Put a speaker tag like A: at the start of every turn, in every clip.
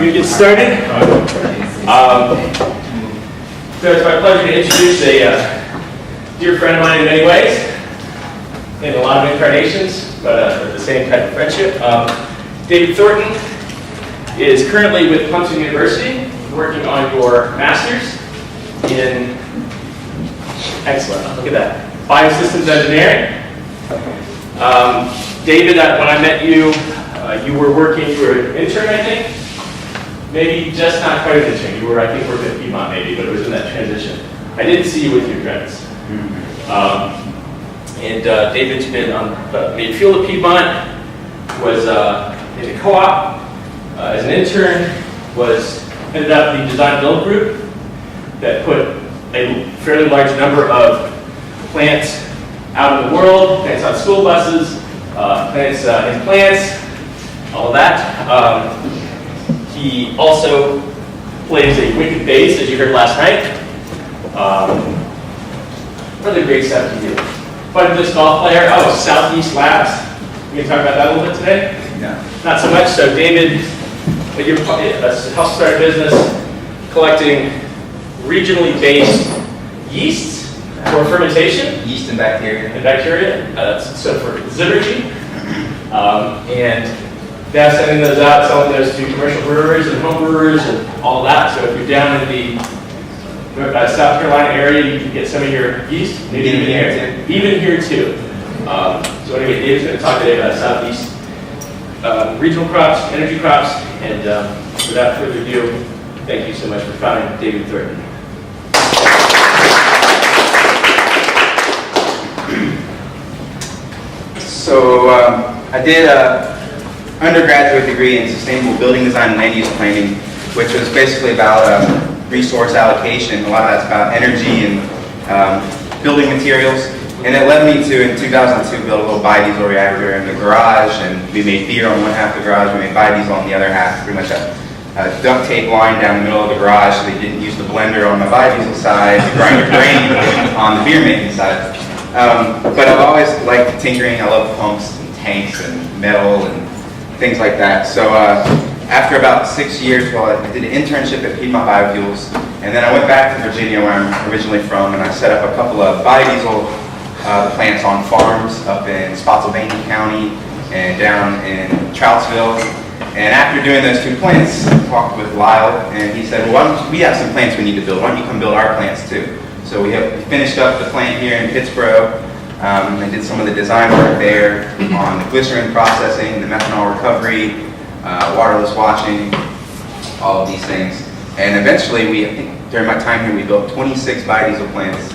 A: We're going to get started. So it's my pleasure to introduce a dear friend of mine in many ways, in a lot of incarnations, but the same type of friendship. David Thornton is currently with Clemson University, working on your master's in, excellent, look at that, biosystems engineering. David, when I met you, you were an intern, I think? Maybe just not quite an intern. You were, I think, working at Piedmont maybe, but it was in that transition. I didn't see you with your credits. David's been on the field at Piedmont, was in a co-op as an intern, ended up the design build group that put a fairly large number of plants out in the world, plants on school buses, plants in plants, all of that. He also plays a wicked bass, as you heard last night. Really great stuff to do. Fun disc golf player. Oh, Southeast Labs. We can talk about that a little bit today?
B: No.
A: Not so much. So David, you're helped start a business collecting regionally based yeasts for fermentation.
B: Yeast and
A: bacteria. So for Zittergy. And that's sending those out, selling those to commercial brewers and home brewers and all that. So if you're down in the South Carolina area, you can get some of your yeast. Maybe even here too. So anyway, Dave's going to talk today about Southeast regional crops, energy crops, and without further ado, thank you so much for coming, David Thornton.
B: So I did an undergraduate degree in sustainable building design and land use planning, which was basically about resource allocation. A lot of that's about energy and building materials. And it led me to, in 2002, build a little biodiesel reactor in the garage, and we made beer on one half of the garage, we made biodiesel on the other half, pretty much a duct tape line down the middle of the garage, so they didn't use the blender on the biodiesel side to grind your grain on the beer making side. But I've always liked tinkering. I love pumps and tanks and metal and things like that. So after about 6 years, I did an internship at Piedmont Biofuels, and then I went back to Virginia, where I'm originally from, and I set up a couple of biodiesel plants on farms up in Spotsylvania County and down in Troutsville. And after doing those 2 plants, I talked with Lyle, and he said, well, we have some plants we need to build. Why don't you come build our plants too? So we finished up the plant here in Pittsburgh, and did some of the design work there on the glycerin processing, the methanol recovery, waterless washing, all of these things. And eventually, I think during my time here, we built 26 biodiesel plants.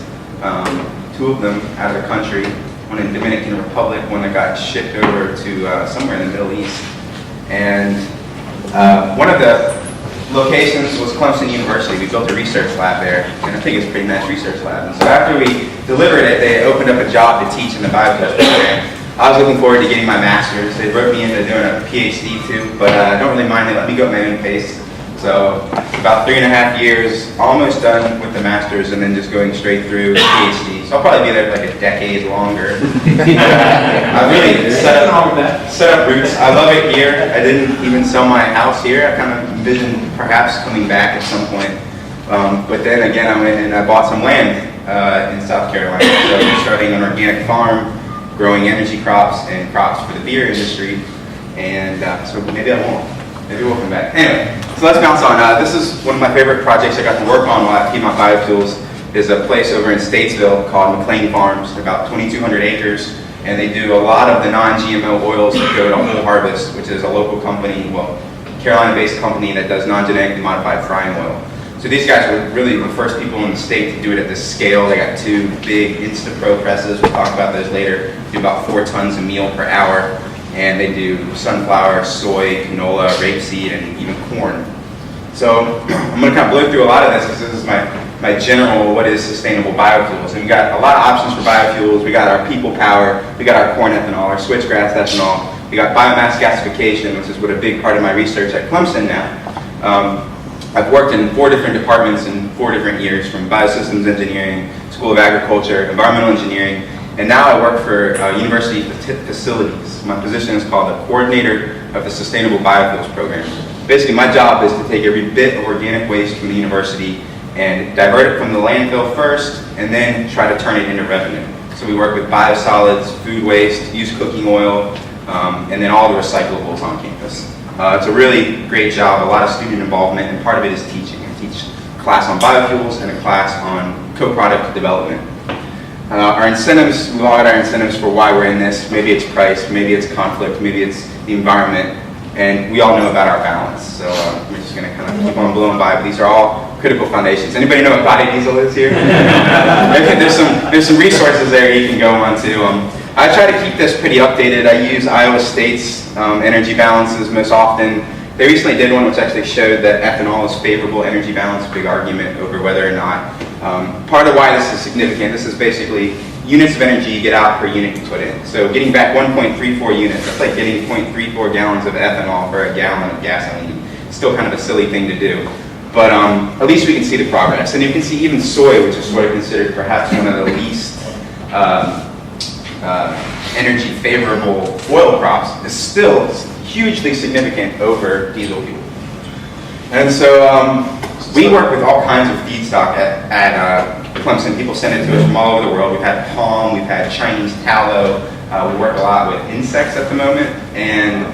B: 2 of them out of the country, one in Dominican Republic, one that got shipped over to somewhere in the Middle East. And one of the locations was Clemson University. We built a research lab there, and I think it's a pretty nice research lab. And so after we delivered it, they opened up a job to teach in the biofuels program. I was looking forward to getting my master's. They wrote me into doing a PhD too, but I don't really mind. They let me go at my own pace. So about 3.5 years, almost done with the master's, and then just going straight through PhD. So I'll probably be there for like a decade longer. I really set up roots. I love it here. I didn't even sell my house here. I kind of envisioned perhaps coming back at some point. But then again, I went and I bought some land in South Carolina. So I'm starting an organic farm, growing energy crops and crops for the beer industry. And so maybe I won't. Maybe we'll come back. Anyway, so let's bounce on. This is one of my favorite projects I got to work on while at Piedmont Biofuels. Is a place over in Statesville called McLean Farms. They're about 2,200 acres, and they do a lot of the non-GMO oils that go to Whole Harvest, which is a local company, well, Carolina-based company that does non-genetically modified frying oil. So these guys were really the first people in the state to do it at this scale. They got 2 big InstaPro presses. We'll talk about those later. They do about 4 tons of meal per hour. And they do sunflower, soy, canola, rapeseed, and even corn. So I'm going to kind of blow through a lot of this because this is my general what is sustainable biofuels. And we got a lot of options for biofuels. We got our people power, we got our corn ethanol, our switchgrass ethanol, we got biomass gasification, which is what a big part of my research at Clemson now. I've worked in 4 different departments in 4 different years, from biosystems engineering, School of Agriculture, environmental engineering, and now I work for university facilities. My position is called the Coordinator of the Sustainable Biofuels program. Basically, my job is to take every bit of organic waste from the university and divert it from the landfill first, and then try to turn it into revenue. So we work with biosolids, food waste, used cooking oil, and then all the recyclables on campus. It's a really great job, a lot of student involvement, and part of it is teaching. I teach a class on biofuels and a class on co-product development. Our incentives, we've all got our incentives for why we're in this. Maybe it's price, maybe it's conflict, maybe it's the environment, and we all know about our balance. So we're just going to kind of keep on blowing by, but these are all critical foundations. Anybody know what biodiesel is here? There's some resources there you can go on to. I try to keep this pretty updated. I use Iowa State's energy balances most often. They recently did one which actually showed that ethanol is favorable energy balance, big argument over whether or not. Part of why this is significant, this is basically units of energy you get out per unit you put in. So getting back 1.34 units, that's like getting 0.34 gallons of ethanol for a gallon of gasoline. Still kind of a silly thing to do. But at least we can see the progress. And you can see even soy, which is sort of considered perhaps one of the least energy favorable oil crops, is still hugely significant over diesel fuel. And so we work with all kinds of feedstock at Clemson. People send it to us from all over the world. We've had palm, we've had Chinese tallow. We work a lot with insects at the moment. And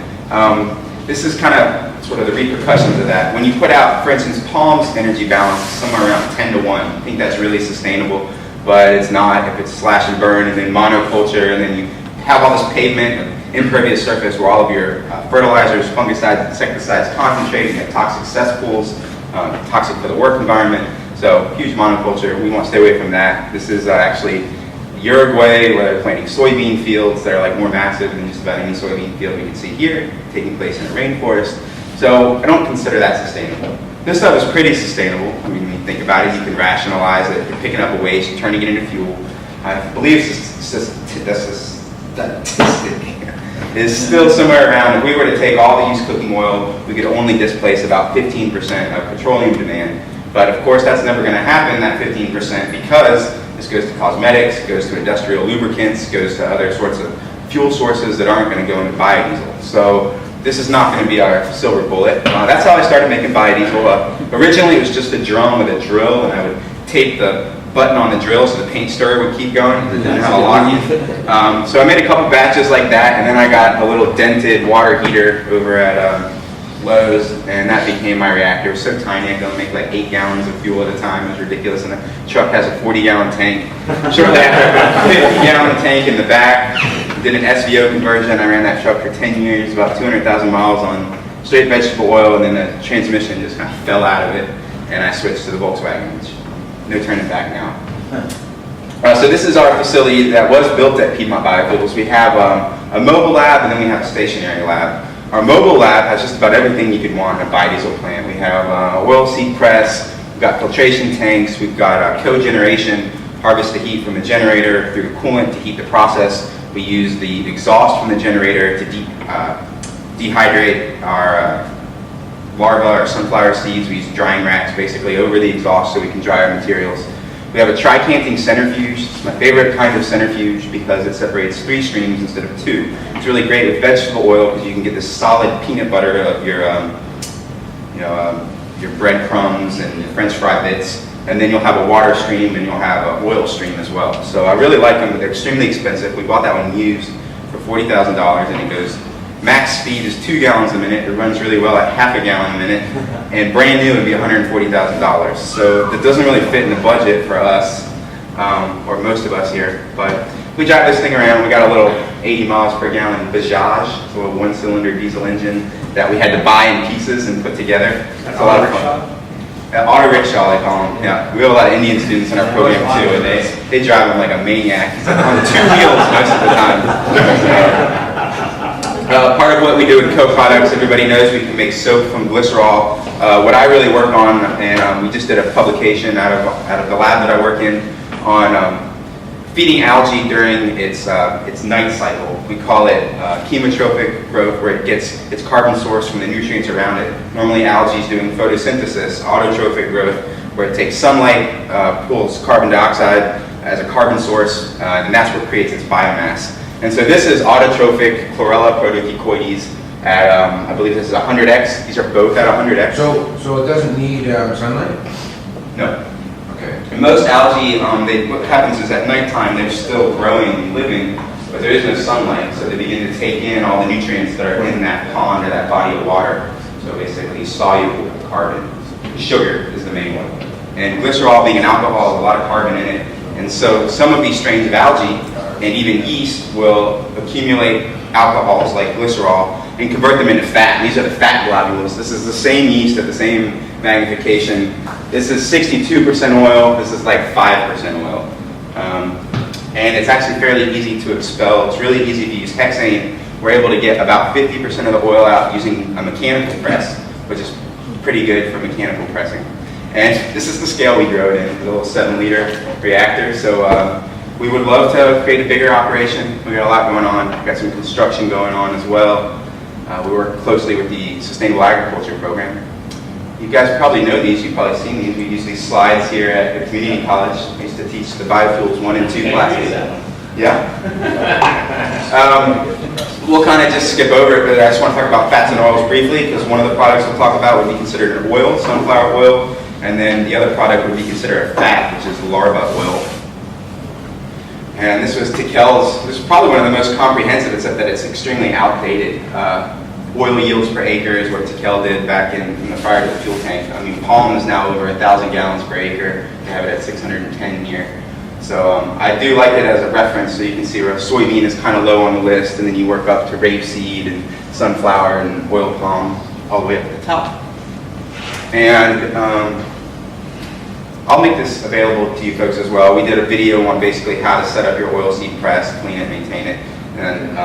B: this is kind of sort of the repercussions of that. When you put out, for instance, palm's energy balance is somewhere around 10 to 1. I think that's really sustainable, but it's not if it's slash and burn and then monoculture, and then you have all this pavement, impervious surface where all of your fertilizers, fungicides, insecticides concentrate. You have toxic cesspools, toxic for the work environment. So huge monoculture, we want to stay away from that. This is actually Uruguay, where they're planting soybean fields that are like more massive than just about any soybean field we can see here, taking place in a rainforest. So I don't consider that sustainable. This stuff is pretty sustainable. I mean, when you think about it, you can rationalize it. You're picking up a waste, you're turning it into fuel. I believe the statistic is still somewhere around, if we were to take all the used cooking oil, we could only displace about 15% of petroleum demand. But of course, that's never going to happen, that 15%, because this goes to cosmetics, goes to industrial lubricants, goes to other sorts of fuel sources that aren't going to go into biodiesel. So this is not going to be our silver bullet. That's how I started making biodiesel. Originally, it was just a drum with a drill, and I would tape the button on the drill so the paint stirrer would keep going because it didn't have a lock. So I made a couple batches like that, and then I got a little dented water heater over at Lowe's, and that became my reactor. It was so tiny, I could only make like 8 gallons of fuel at a time. It was ridiculous, and the truck has a 40-gallon tank. Shortly after, I put a 50-gallon tank in the back, did an SVO conversion. I ran that truck for 10 years, about 200,000 miles on straight vegetable oil, and then the transmission just kind of fell out of it, and I switched to the Volkswagen, which no turning back now. So this is our facility that was built at Piedmont Biofuels. We have a mobile lab, and then we have a stationary lab. Our mobile lab has just about everything you could want in a biodiesel plant. We have oilseed press, we've got filtration tanks, we've got cogeneration, harvest the heat from the generator through the coolant to heat the process. We use the exhaust from the generator to dehydrate our larvae or sunflower seeds. We use drying racks basically over the exhaust so we can dry our materials. We have a tricanting centrifuge. It's my favorite kind of centrifuge because it separates 3 streams instead of 2. It's really great with vegetable oil because you can get this solid peanut butter of your breadcrumbs and your French fry bits, and then you'll have a water stream and you'll have an oil stream as well. So I really like them, but they're extremely expensive. We bought that one used for $40,000, and it goes, max speed is 2 gallons a minute. It runs really well at half a gallon a minute, and brand new would be $140,000. So that doesn't really fit in the budget for us, or most of us here, but we drive this thing around. We got a little 80 miles per gallon Bajaj, it's a little 1-cylinder diesel engine that we had to buy in pieces and put together. It's a lot of fun. Auto rickshaw, they call them. Yeah, we have a lot of Indian students in our program too, and they drive them like a maniac. It's on 2 wheels most of the time. Part of what we do with co-products, everybody knows we can make soap from glycerol. What I really work on, and we just did a publication out of the lab that I work in, on feeding algae during its night cycle. We call it chemotrophic growth, where it gets its carbon source from the nutrients around it. Normally algae is doing photosynthesis, autotrophic growth, where it takes sunlight, pulls carbon dioxide as a carbon source, and that's what creates its biomass. And so this is autotrophic Chlorella protodecoides, at, I believe this is 100x. These are both at 100x.
C: So it doesn't need sunlight?
B: No.
C: Okay.
B: And most algae, what happens is at nighttime they're still growing and living, but there is no sunlight, so they begin to take in all the nutrients that are in that pond or that body of water. So basically soluble carbon. Sugar is the main one. And glycerol, being an alcohol, has a lot of carbon in it. And so some of these strains of algae and even yeast will accumulate alcohols like glycerol and convert them into fat. These are the fat globules. This is the same yeast at the same magnification. This is 62% oil. This is like 5% oil. And it's actually fairly easy to expel. It's really easy to use hexane. We're able to get about 50% of the oil out using a mechanical press, which is pretty good for mechanical pressing. And this is the scale we grow it in, the little 7-liter reactor. So we would love to create a bigger operation. We got a lot going on. We've got some construction going on as well. We work closely with the Sustainable Agriculture Program. You guys probably know these. You've probably seen these. We use these slides here at the community college. We used to teach the Biofuels 1 and 2 classes. Yeah. We'll kind of just skip over it, but I just want to talk about fats and oils briefly, because one of the products we'll talk about would be considered an oil, sunflower oil, and then the other product would be considered a fat, which is larva oil. And this was Tikel's. This is probably one of the most comprehensive, except that it's extremely outdated. Oil yields per acre is what Tikel did back in the prior to the fuel tank. I mean, palm is now over 1,000 gallons per acre. They have it at 610 here. So I do like it as a reference, so you can see where soybean is kind of low on the list, and then you work up to rapeseed and sunflower and oil palm all the way up to the top. And I'll make this available to you folks as well. We did a video on basically how to set up your oilseed press, clean it, maintain it. And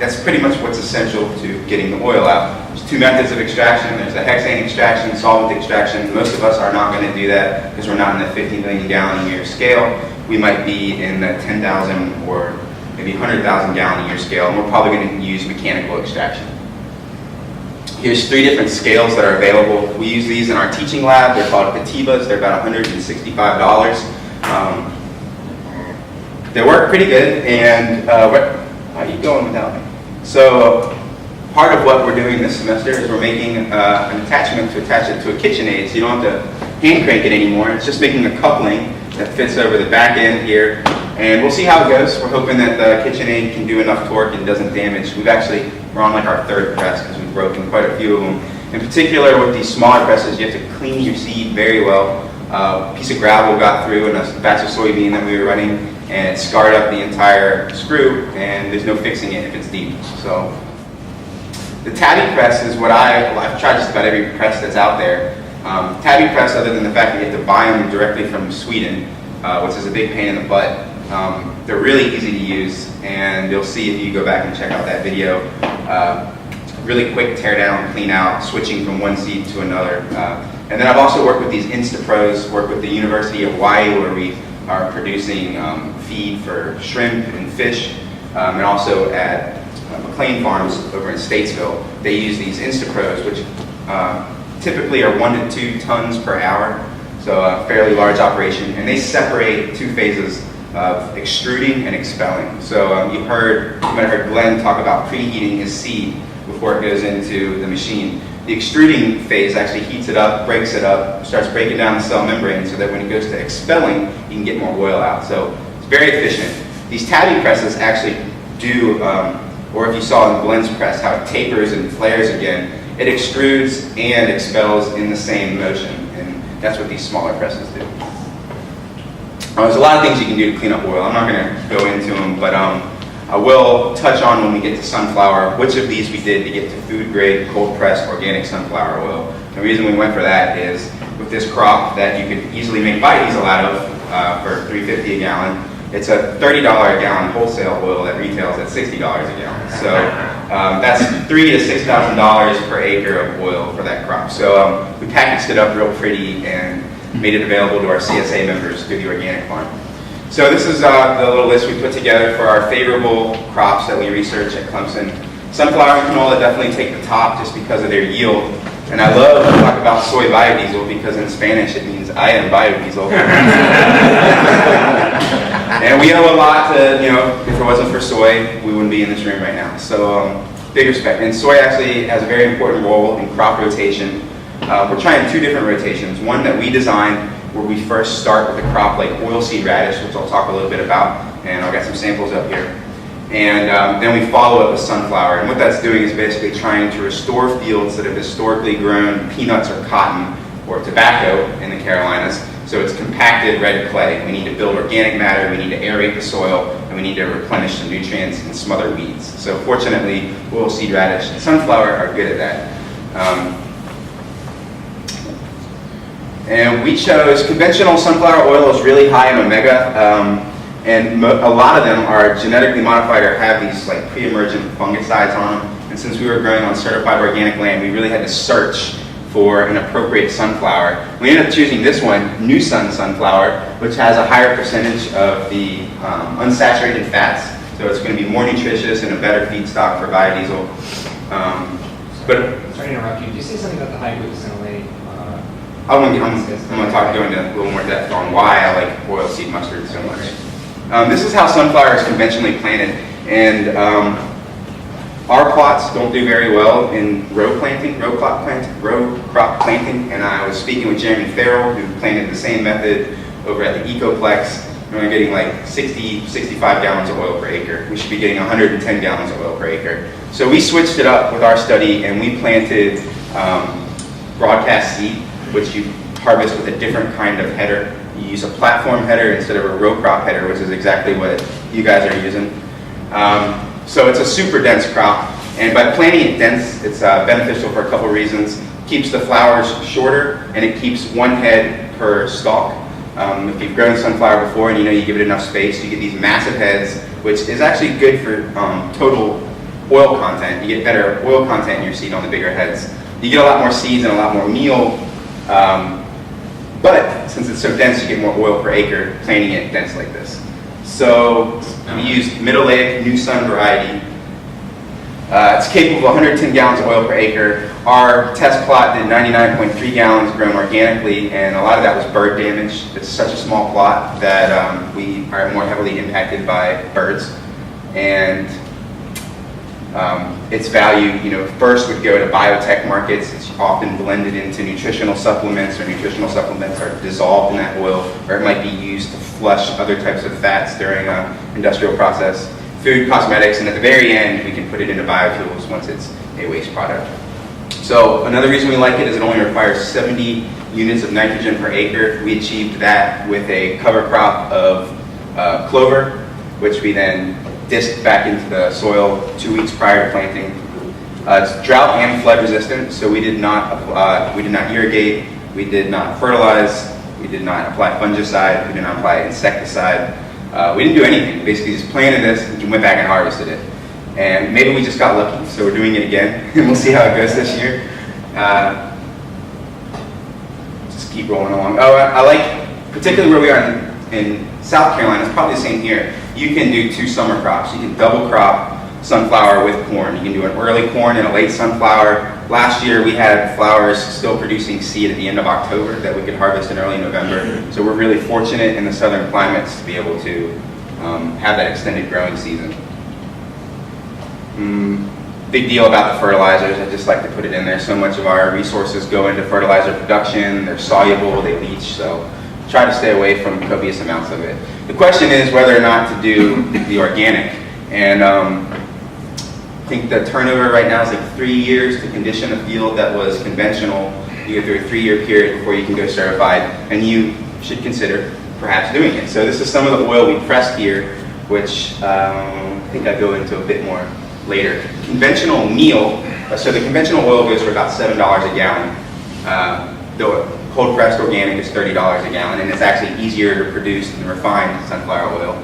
B: that's pretty much what's essential to getting the oil out. There's 2 methods of extraction. There's the hexane extraction, solvent extraction. Most of us are not going to do that because we're not in the 50 million gallon a year scale. We might be in the 10,000 or maybe 100,000 gallon a year scale, and we're probably going to use mechanical extraction. Here's 3 different scales that are available. We use these in our teaching lab. They're called Catibas. They're about $165. They work pretty good, and how are you going without me? So part of what we're doing this semester is we're making an attachment to attach it to a KitchenAid, so you don't have to hand crank it anymore. It's just making a coupling that fits over the back end here, and we'll see how it goes. We're hoping that the KitchenAid can do enough torque and doesn't damage. We're on like our 3rd press because we've broken quite a few of them. In particular, with these smaller presses, you have to clean your seed very well. A piece of gravel got through in a batch of soybean that we were running, and it scarred up the entire screw, and there's no fixing it if it's deep. So the tabby press is what I've tried just about every press that's out there. Tabby press, other than the fact that you have to buy them directly from Sweden, which is a big pain in the butt, they're really easy to use, and you'll see if you go back and check out that video. Really quick tear down, clean out, switching from one seed to another. And then I've also worked with these InstaPros, worked with the University of Hawaii, where we are producing feed for shrimp and fish, and also at McLean Farms over in Statesville. They use these InstaPros, which typically are 1 to 2 tons per hour, so a fairly large operation, and they separate 2 phases of extruding and expelling. So you might have heard Glenn talk about preheating his seed before it goes into the machine. The extruding phase actually heats it up, breaks it up, starts breaking down the cell membrane so that when it goes to expelling, you can get more oil out. So it's very efficient. These tabby presses actually do, or if you saw in Glenn's press, how it tapers and flares again, it extrudes and expels in the same motion, and that's what these smaller presses do. There's a lot of things you can do to clean up oil. I'm not going to go into them, but I will touch on when we get to sunflower, which of these we did to get to food grade, cold pressed organic sunflower oil. The reason we went for that is with this crop that you could easily make biodiesel out of for $3.50 a gallon. It's a $30 a gallon wholesale oil that retails at $60 a gallon. So that's $3,000 to $6,000 per acre of oil for that crop. So we packaged it up real pretty and made it available to our CSA members through the organic farm. So this is the little list we put together for our favorable crops that we research at Clemson. Sunflower and canola definitely take the top just because of their yield. And I love to talk about soy biodiesel because in Spanish it means I am biodiesel. And we owe a lot to, if it wasn't for soy, we wouldn't be in this room right now. So bigger spec. And soy actually has a very important role in crop rotation. We're trying 2 different rotations. One that we designed where we first start with a crop like oilseed radish, which I'll talk a little bit about, and I'll get some samples up here. And then we follow up with sunflower. And what that's doing is basically trying to restore fields that have historically grown peanuts or cotton or tobacco in the Carolinas. So it's compacted red clay. We need to build organic matter, we need to aerate the soil, and we need to replenish the nutrients and smother weeds. So fortunately, oilseed radish and sunflower are good at that. And we chose conventional sunflower oil is really high in omega, and a lot of them are genetically modified or have these like pre-emergent fungicides on them. And since we were growing on certified organic land, we really had to search for an appropriate sunflower. We ended up choosing this one, New Sun sunflower, which has a higher percentage of the unsaturated fats. So it's going to be more nutritious and a better feedstock for biodiesel.
D: Sorry to interrupt you. Did you say something about the high glucosinolated?
B: I'm going to go into a little more depth on why I like oilseed mustard so much. This is how sunflower is conventionally planted, and our plots don't do very well in row crop planting, and I was speaking with Jeremy Farrell, who planted the same method over at the Ecoplex, and we're getting like 60, 65 gallons of oil per acre. We should be getting 110 gallons of oil per acre. So we switched it up with our study, and we planted broadcast seed, which you harvest with a different kind of header. You use a platform header instead of a row crop header, which is exactly what you guys are using. So it's a super dense crop, and by planting it dense, it's beneficial for a couple reasons. It keeps the flowers shorter, and it keeps 1 head per stalk. If you've grown sunflower before and you know you give it enough space, you get these massive heads, which is actually good for total oil content. You get better oil content in your seed on the bigger heads. You get a lot more seeds and a lot more meal. But since it's so dense, you get more oil per acre planting it dense like this. So we used middle-aged New Sun variety. It's capable of 110 gallons of oil per acre. Our test plot did 99.3 gallons grown organically, and a lot of that was bird damage. It's such a small plot that we are more heavily impacted by birds. And its value, first would go to biotech markets. It's often blended into nutritional supplements, or nutritional supplements are dissolved in that oil, or it might be used to flush other types of fats during an industrial process. Food, cosmetics, and at the very end, we can put it into biofuels once it's a waste product. So another reason we like it is it only requires 70 units of nitrogen per acre. We achieved that with a cover crop of clover, which we then disked back into the soil 2 weeks prior to planting. It's drought and flood resistant, so we did not irrigate, we did not fertilize, we did not apply fungicide, we did not apply insecticide. We didn't do anything. Basically just planted this and went back and harvested it. And maybe we just got lucky, so we're doing it again, and we'll see how it goes this year. Just keep rolling along. Oh, I like, particularly where we are in South Carolina, it's probably the same here. You can do 2 summer crops. You can double crop sunflower with corn. You can do an early corn and a late sunflower. Last year we had flowers still producing seed at the end of October that we could harvest in early November. So we're really fortunate in the southern climates to be able to have that extended growing season. Big deal about the fertilizers. I just like to put it in there. So much of our resources go into fertilizer production. They're soluble, they leach, so try to stay away from copious amounts of it. The question is whether or not to do the organic. And I think the turnover right now is like 3 years to condition a field that was conventional. You go through a 3-year period before you can go certified, and you should consider perhaps doing it. So this is some of the oil we pressed here, which I think I go into a bit more later. Conventional meal, so the conventional oil goes for about $7 a gallon. The cold pressed organic is $30 a gallon, and it's actually easier to produce than refined sunflower oil.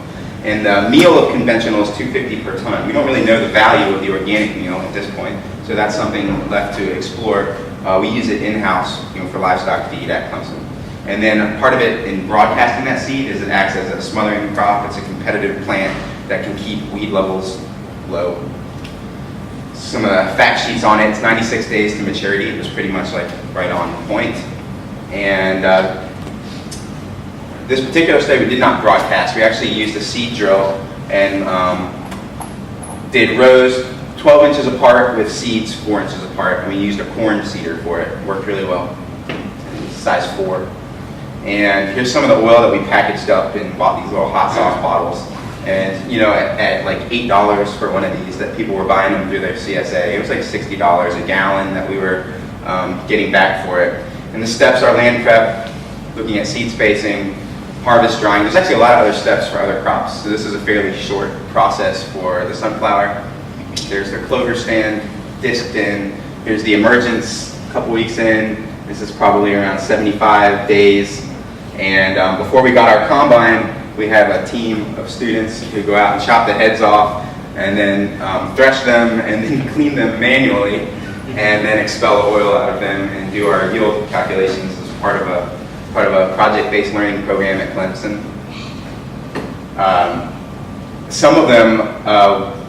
B: And the meal of conventional is $2.50 per ton. We don't really know the value of the organic meal at this point, so that's something left to explore. We use it in-house, for livestock feed at Clemson. And then part of it in broadcasting that seed is it acts as a smothering crop. It's a competitive plant that can keep weed levels low. Some of the fact sheets on it, it's 96 days to maturity. It was pretty much like right on point. And this particular study we did not broadcast. We actually used a seed drill and did rows 12 inches apart with seeds 4 inches apart. And we used a corn seeder for it. Worked really well. Size 4. And here's some of the oil that we packaged up and bought these little hot sauce bottles. And you know, at like $8 for one of these, that people were buying them through their CSA. It was like $60 a gallon that we were getting back for it. And the steps are land prep, looking at seed spacing, harvest drying. There's actually a lot of other steps for other crops. So this is a fairly short process for the sunflower. There's the clover stand, disked in. Here's the emergence a couple weeks in. This is probably around 75 days. And before we got our combine, we have a team of students who go out and chop the heads off and then thresh them and then clean them manually and then expel the oil out of them and do our yield calculations as part of a project-based learning program at Clemson. Some of them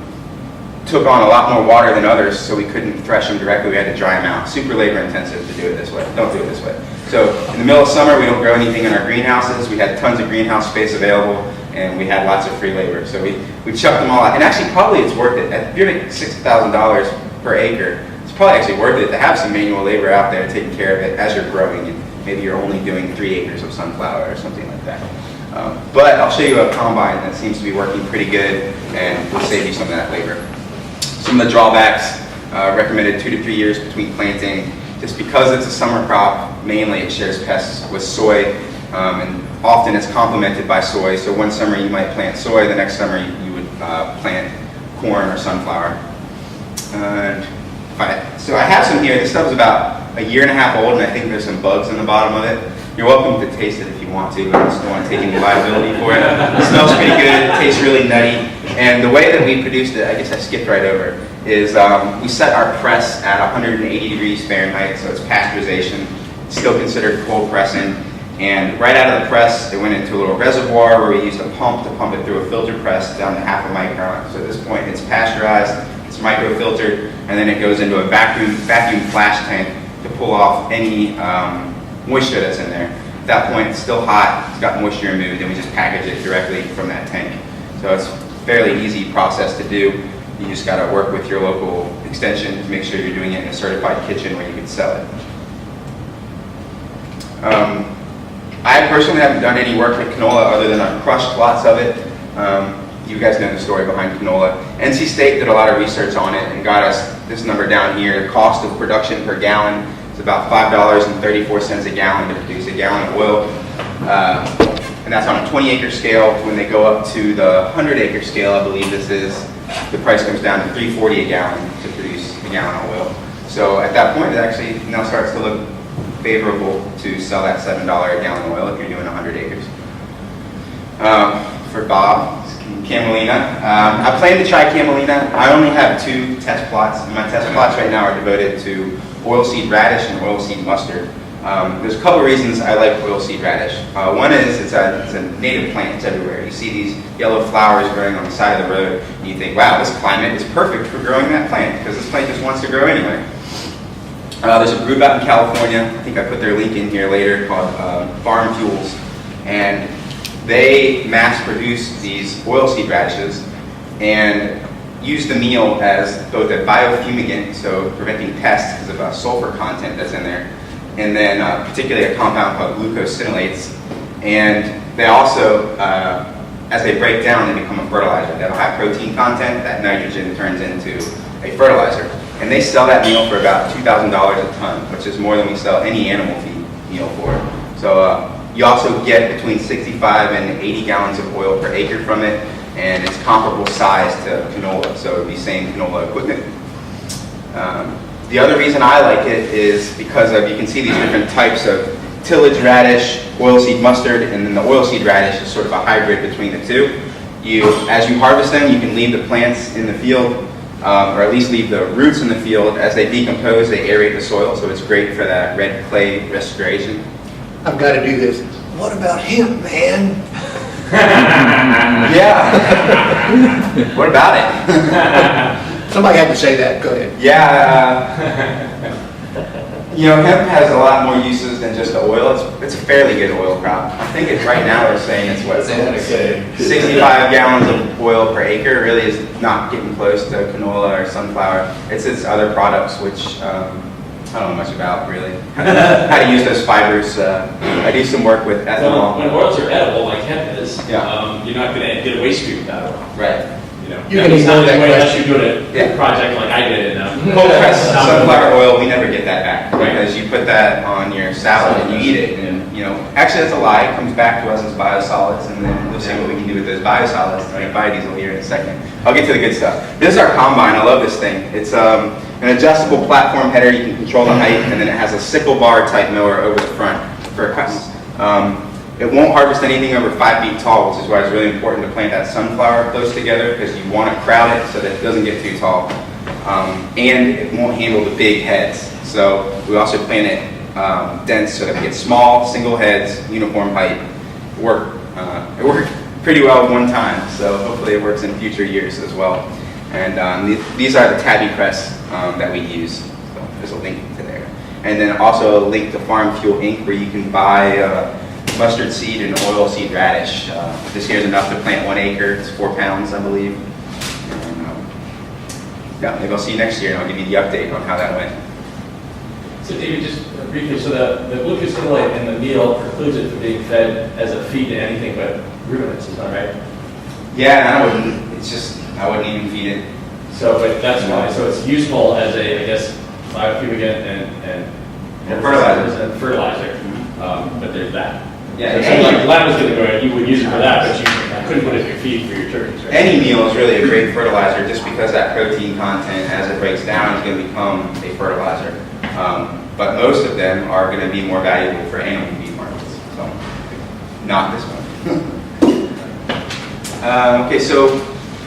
B: took on a lot more water than others, so we couldn't thresh them directly. We had to dry them out. Super labor intensive to do it this way. Don't do it this way. So in the middle of summer, we don't grow anything in our greenhouses. We had tons of greenhouse space available, and we had lots of free labor. So we chucked them all out. And actually, probably it's worth it. If you're making $6,000 per acre, it's probably actually worth it to have some manual labor out there taking care of it as you're growing. And maybe you're only doing 3 acres of sunflower or something like that. But I'll show you a combine that seems to be working pretty good and will save you some of that labor. Some of the drawbacks, recommended 2 to 3 years between planting. Just because it's a summer crop, mainly it shares pests with soy, and often it's complemented by soy. So one summer you might plant soy, the next summer you would plant corn or sunflower. So I have some here. This stuff is about a year and a half old, and I think there's some bugs in the bottom of it. You're welcome to taste it if you want to, but I just don't want to take any liability for it. It smells pretty good, it tastes really nutty. And the way that we produced it, I guess I skipped right over, is we set our press at 180 degrees Fahrenheit, so it's pasteurization. It's still considered cold pressing. And right out of the press, it went into a little reservoir where we used a pump to pump it through a filter press down to half a micron. So at this point, it's pasteurized, it's microfiltered, and then it goes into a vacuum flash tank to pull off any moisture that's in there. At that point, it's still hot, it's got moisture removed, and we just package it directly from that tank. So it's a fairly easy process to do. You just got to work with your local extension to make sure you're doing it in a certified kitchen where you can sell it. I personally haven't done any work with canola other than I've crushed lots of it. You guys know the story behind canola. NC State did a lot of research on it and got us this number down here. The cost of production per gallon is about $5.34 a gallon to produce a gallon of oil. And that's on a 20-acre scale. When they go up to the 100-acre scale, I believe this is, the price comes down to $3.40 a gallon to produce a gallon of oil. So at that point, it actually now starts to look favorable to sell that $7 a gallon oil if you're doing 100 acres. For Bob, camelina. I plan to try camelina. I only have 2 test plots, and my test plots right now are devoted to oilseed radish and oilseed mustard. There's a couple of reasons I like oilseed radish. One is it's a native plant. It's everywhere. You see these yellow flowers growing on the side of the road, and you think, wow, this climate is perfect for growing that plant, because this plant just wants to grow anyway. There's a group out in California, I think I put their link in here later, called Biofuels, and they mass produce these oilseed radishes and use the meal as both a biofumigant, so preventing pests because of a sulfur content that's in there, and then particularly a compound called glucosinolates. And they also, as they break down, they become a fertilizer. They have a high protein content that nitrogen turns into a fertilizer. And they sell that meal for about $2,000 a ton, which is more than we sell any animal feed meal for. So you also get between 65 and 80 gallons of oil per acre from it, and it's comparable size to canola, so it would be same canola equipment. The other reason I like it is because of, you can see these different types of tillage radish, oilseed mustard, and then the oilseed radish is sort of a hybrid between the two. As you harvest them, you can leave the plants in the field, or at least leave the roots in the field. As they decompose, they aerate the soil, so it's great for that red clay restoration.
E: I've got to do this. What about him, man?
B: Yeah. What about it?
E: Somebody had to say that. Go ahead.
B: Yeah. You know, hemp has a lot more uses than just the oil. It's a fairly good oil crop. I think right now they're saying it's what, 65 gallons of oil per acre. Really is not getting close to canola or sunflower. It's its other products, which I don't know much about really. How to use those fibers. I do some work with ethanol.
A: When oils are edible, like hemp is,
B: Yeah.
A: you're not going to get a waste stream with that oil.
B: Right.
A: You know,
E: You
A: that
E: can
A: means
E: ignore
A: not
E: that
A: way unless
E: question.
A: you're doing a
B: Yeah.
A: project like I did in
B: Cold pressed sunflower oil, we never get that back.
A: Right.
B: Because you put that on your salad and you eat it. And, you know, actually that's a lie. It comes back to us as biosolids, and then we'll see what we can do with those biosolids to make biodiesel here in a second. I'll get to the good stuff. This is our combine. I love this thing. It's an adjustable platform header. You can control the height, and then it has a sickle bar type mower over the front for cuts. It won't harvest anything over 5 feet tall, which is why it's really important to plant that sunflower close together, because you want to crowd it so that it doesn't get too tall. And it won't handle the big heads. So we also plant it dense so that we get small, single heads, uniform height. It worked pretty well one time, so hopefully it works in future years as well. And these are the tabby press that we use. So there's a link to there. And then also a link to Farm Fuel Inc., where you can buy mustard seed and oilseed radish. This year's enough to plant 1 acre. It's 4 pounds, I believe. And, yeah, maybe I'll see you next year and I'll give you the update on how that went.
A: So David, just briefly, so the glucosinolate in the meal precludes it from being fed as a feed to anything but ruminants, is that right?
B: Yeah, and I wouldn't even feed it.
A: So, but that's why, so it's useful as a, I guess, biofumigant and
B: Fertilizer.
A: And fertilizer, but there's that.
B: Yeah,
A: So like the lab was going to go ahead, you would use it for that, but you couldn't put it in your feed for your turkeys, right?
B: any meal is really a great fertilizer just because that protein content, as it breaks down, is going to become a fertilizer. But most of them are going to be more valuable for animal feed markets. So, not this one. Okay, so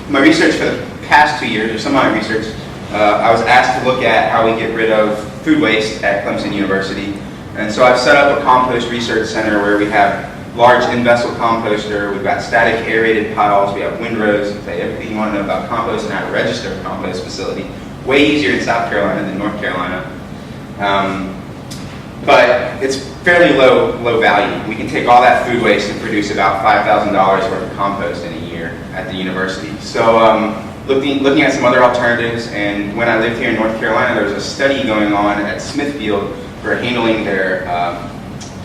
B: my research for the past 2 years, or some of my research, I was asked to look at how we get rid of food waste at Clemson University. And so I've set up a compost research center where we have large in-vessel composter, we've got static aerated piles, we have windrows, everything you want to know about compost and how to register a compost facility. Way easier in South Carolina than North Carolina. But it's fairly low value. We can take all that food waste and produce about $5,000 worth of compost in a year at the university. So looking at some other alternatives, and when I lived here in North Carolina, there was a study going on at Smithfield for handling their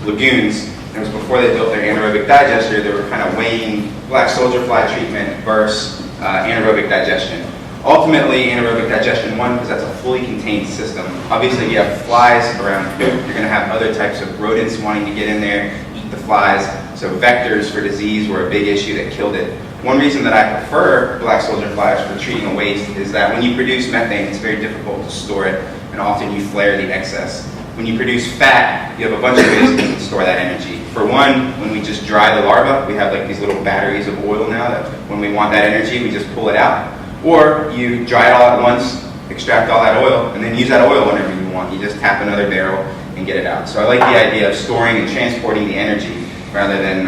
B: lagoons. It was before they built their anaerobic digester. They were kind of weighing black soldier fly treatment versus anaerobic digestion. Ultimately, anaerobic digestion won because that's a fully contained system. Obviously, if you have flies around poop, you're going to have other types of rodents wanting to get in there, eat the flies. So vectors for disease were a big issue that killed it. One reason that I prefer black soldier flies for treating a waste is that when you produce methane, it's very difficult to store it, and often you flare the excess. When you produce fat, you have a bunch of ways to store that energy. For one, when we just dry the larva, we have like these little batteries of oil now that when we want that energy, we just pull it out. Or you dry it all at once, extract all that oil, and then use that oil whenever you want. You just tap another barrel and get it out. So I like the idea of storing and transporting the energy rather than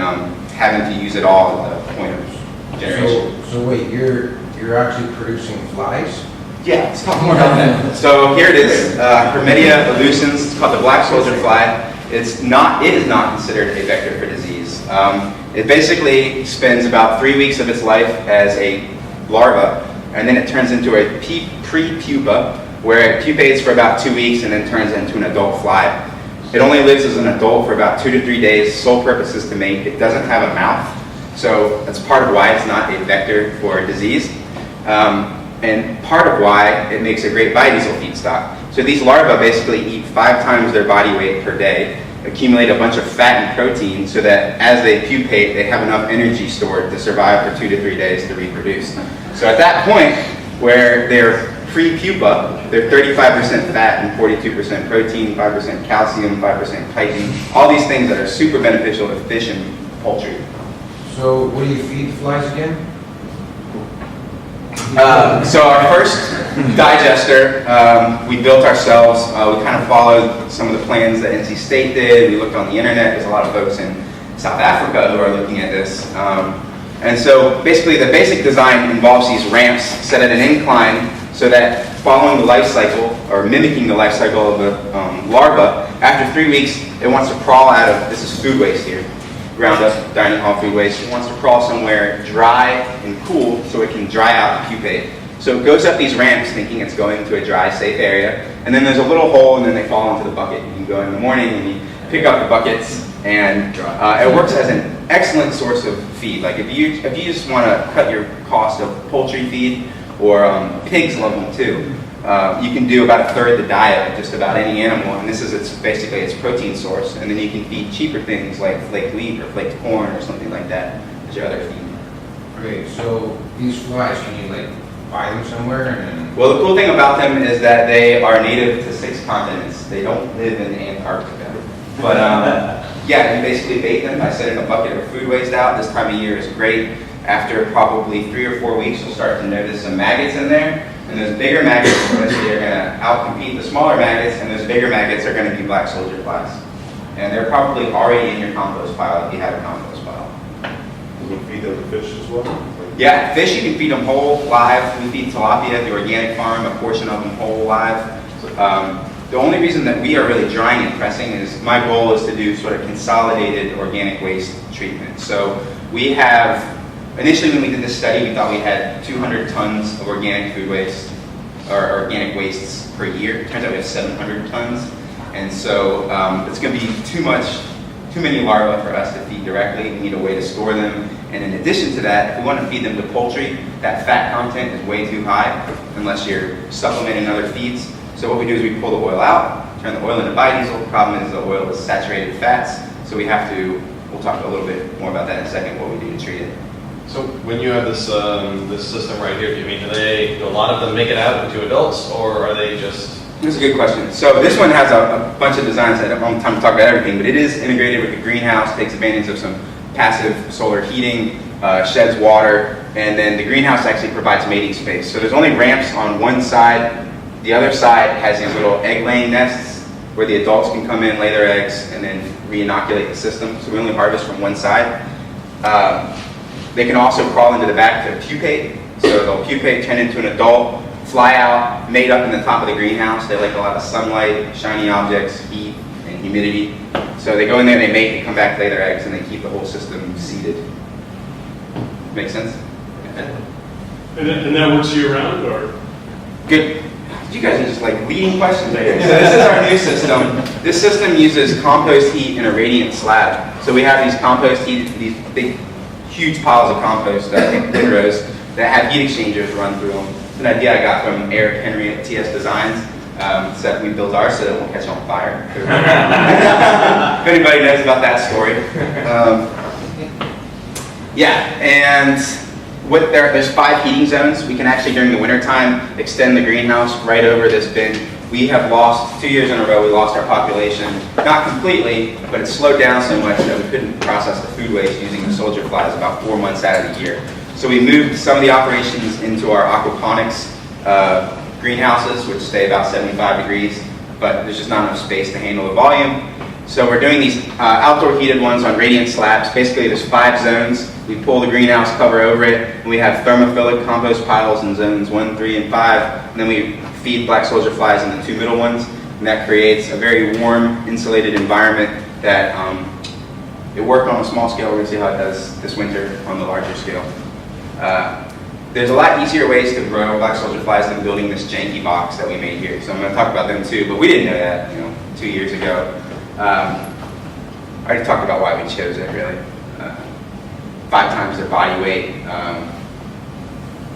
B: having to use it all at the point of generation.
C: So wait, you're actually producing flies?
B: Yeah, let's talk more about that. So here it is, Hermetia illucens. It's called the black soldier fly. It is not considered a vector for disease. It basically spends about 3 weeks of its life as a larva, and then it turns into a pre-pupa, where it pupates for about 2 weeks and then turns into an adult fly. It only lives as an adult for about 2 to 3 days. Sole purpose is to mate. It doesn't have a mouth, so that's part of why it's not a vector for disease. And part of why it makes a great biodiesel feedstock. So these larvae basically eat 5 times their body weight per day, accumulate a bunch of fat and protein so that as they pupate, they have enough energy stored to survive for 2 to 3 days to reproduce. So at that point, where they're pre-pupa, they're 35% fat and 42% protein, 5% calcium, 5% chitin, all these things that are super beneficial to fish and poultry.
C: So what do you feed the flies again?
B: So our first digester, we built ourselves. We kind of followed some of the plans that NC State did. We looked on the internet. There's a lot of folks in South Africa who are looking at this. And so basically the basic design involves these ramps set at an incline so that following the life cycle, or mimicking the life cycle of the larva, after 3 weeks, it wants to crawl out of, this is food waste here, ground up dining hall food waste. It wants to crawl somewhere dry and cool so it can dry out the pupate. So it goes up these ramps thinking it's going to a dry, safe area, and then there's a little hole and then they fall into the bucket. You go in the morning and you pick up the buckets, and it works as an excellent source of feed. Like if you just want to cut your cost of poultry feed, or pigs love them too, you can do about a third the diet of just about any animal, and this is basically its protein source. And then you can feed cheaper things like flaked wheat or flaked corn or something like that as your other feed.
C: Okay, so these flies, can you like buy them somewhere and then?
B: Well, the cool thing about them is that they are native to 6 continents. They don't live in Antarctica. But yeah, you basically bait them by setting a bucket of food waste out. This time of year is great. After probably 3 or 4 weeks, you'll start to notice some maggots in there. And those bigger maggots eventually are going to outcompete the smaller maggots, and those bigger maggots are going to be black soldier flies. And they're probably already in your compost pile if you have a compost pile.
F: You feed them to fish as well?
B: Yeah, fish you can feed them whole, live. We feed tilapia at the organic farm, a portion of them whole, live. The only reason that we are really drying and pressing is my goal is to do sort of consolidated organic waste treatment. So we have, initially when we did this study, we thought we had 200 tons of organic food waste, or organic wastes per year. It turns out we have 700 tons. And so it's going to be too many larvae for us to feed directly. We need a way to store them. And in addition to that, if we want to feed them to poultry, that fat content is way too high unless you're supplementing other feeds. So what we do is we pull the oil out, turn the oil into biodiesel. The problem is the oil is saturated fats. So we have to, we'll talk a little bit more about that in a second, what we do to treat it.
F: So when you have this this system right here, do a lot of them make it out into adults, or are they just?
B: That's a good question. So this one has a bunch of designs. I don't have time to talk about everything, but it is integrated with the greenhouse, takes advantage of some passive solar heating, sheds water, and then the greenhouse actually provides mating space. So there's only ramps on one side. The other side has these little egg-laying nests where the adults can come in, lay their eggs, and then re-inoculate the system. So we only harvest from one side. They can also crawl into the back to pupate. So they'll pupate, turn into an adult, fly out, mate up in the top of the greenhouse. They like a lot of sunlight, shiny objects, heat, and humidity. So they go in there, they mate, they come back, lay their eggs, and they keep the whole system seeded. Make sense?
G: And that works year-round, or?
B: Good. You guys are just like leading questions right here. So this is our new system. This system uses compost heat in a radiant slab. So we have these compost heat, these big, huge piles of compost, windrows, that have heat exchangers run through them. It's an idea I got from Eric Henry at TS Designs. So we built ours so that it won't catch on fire. If anybody knows about that story. Yeah, and there's 5 heating zones. We can actually, during the wintertime, extend the greenhouse right over this bin. We have lost, 2 years in a row, we lost our population. Not completely, but it slowed down so much that we couldn't process the food waste using the soldier flies about 4 months out of the year. So we moved some of the operations into our aquaponics greenhouses, which stay about 75 degrees, but there's just not enough space to handle the volume. So we're doing these outdoor heated ones on radiant slabs. Basically, there's 5 zones. We pull the greenhouse cover over it, and we have thermophilic compost piles in zones 1, 3, and 5. And then we feed black soldier flies in the 2 middle ones, and that creates a very warm, insulated environment that it worked on a small scale. We're going to see how it does this winter on the larger scale. There's a lot easier ways to grow black soldier flies than building this janky box that we made here. So I'm going to talk about them too, but we didn't know that 2 years ago. I already talked about why we chose it, really. 5 times their body weight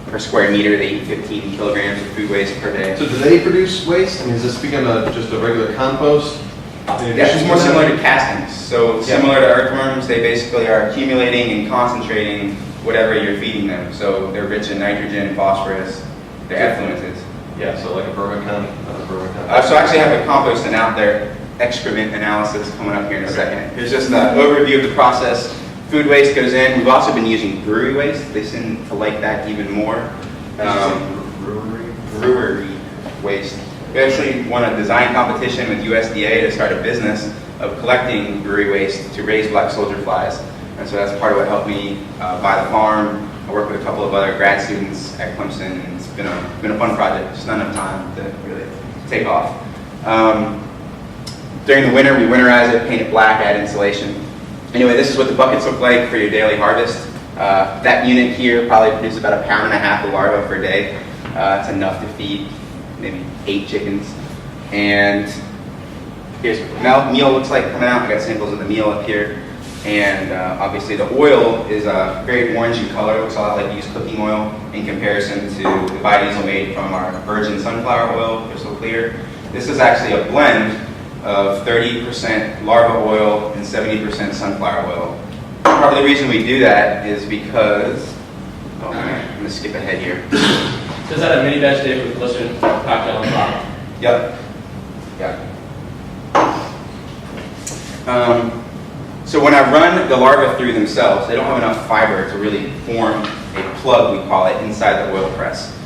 B: per square meter. They eat 15 kilograms of food waste per day.
F: So do they produce waste? I mean, does this become just a regular compost?
B: Yeah, it's more similar to castings. So similar to earthworms, they basically are accumulating and concentrating whatever you're feeding them. So they're rich in nitrogen, phosphorus, they're effluented.
F: Yeah, so like a vermicompost.
B: So I actually have a compost and out there excrement analysis coming up here in a second. Here's just an overview of the process. Food waste goes in. We've also been using brewery waste. They seem to like that even more. Brewery waste. We actually won a design competition with USDA to start a business of collecting brewery waste to raise black soldier flies. And so that's part of what helped me buy the farm. I work with a couple of other grad students at Clemson, and it's been a fun project, just not enough time to really take off. During the winter, we winterize it, paint it black, add insulation. Anyway, this is what the buckets look like for your daily harvest. That unit here probably produces about 1.5 pounds of larvae per day. It's enough to feed maybe 8 chickens. And here's what the meal looks like coming out. I got samples of the meal up here. And obviously the oil is very orange in color. It looks a lot like used cooking oil in comparison to the biodiesel made from our virgin sunflower oil, crystal clear. This is actually a blend of 30% larva oil and 70% sunflower oil. Part of the reason we do that is because, oh man, I'm going to skip ahead here.
A: Does that a mini batch day with glycerin cocktail on top?
B: Yep. So when I run the larvae through themselves, they don't have enough fiber to really form a plug, we call it, inside the oil press.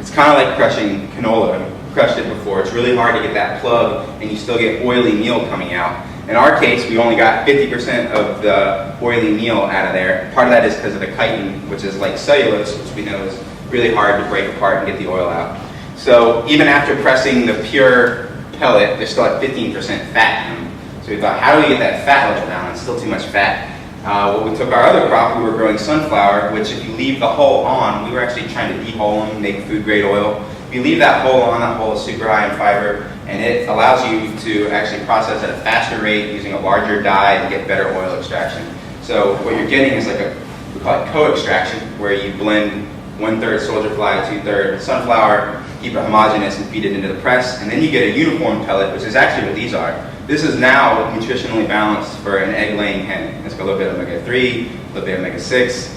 B: It's kind of like crushing canola. I've crushed it before. It's really hard to get that plug, and you still get oily meal coming out. In our case, we only got 50% of the oily meal out of there. Part of that is because of the chitin, which is like cellulose, which we know is really hard to break apart and get the oil out. So even after pressing the pure pellet, there's still like 15% fat in them. So we thought, how do we get that fat level down? It's still too much fat. Well, we took our other crop, we were growing sunflower, which if you leave the hull on, we were actually trying to de-hull them, make food grade oil. If you leave that hull on, that hull is super high in fiber, and it allows you to actually process at a faster rate using a larger die and get better oil extraction. So what you're getting is like we call it co-extraction, where you blend 1/3 soldier fly, 2/3 sunflower, keep it homogeneous and feed it into the press, and then you get a uniform pellet, which is actually what these are. This is now nutritionally balanced for an egg-laying hen. It's got a little bit of omega-3, a little bit of omega-6.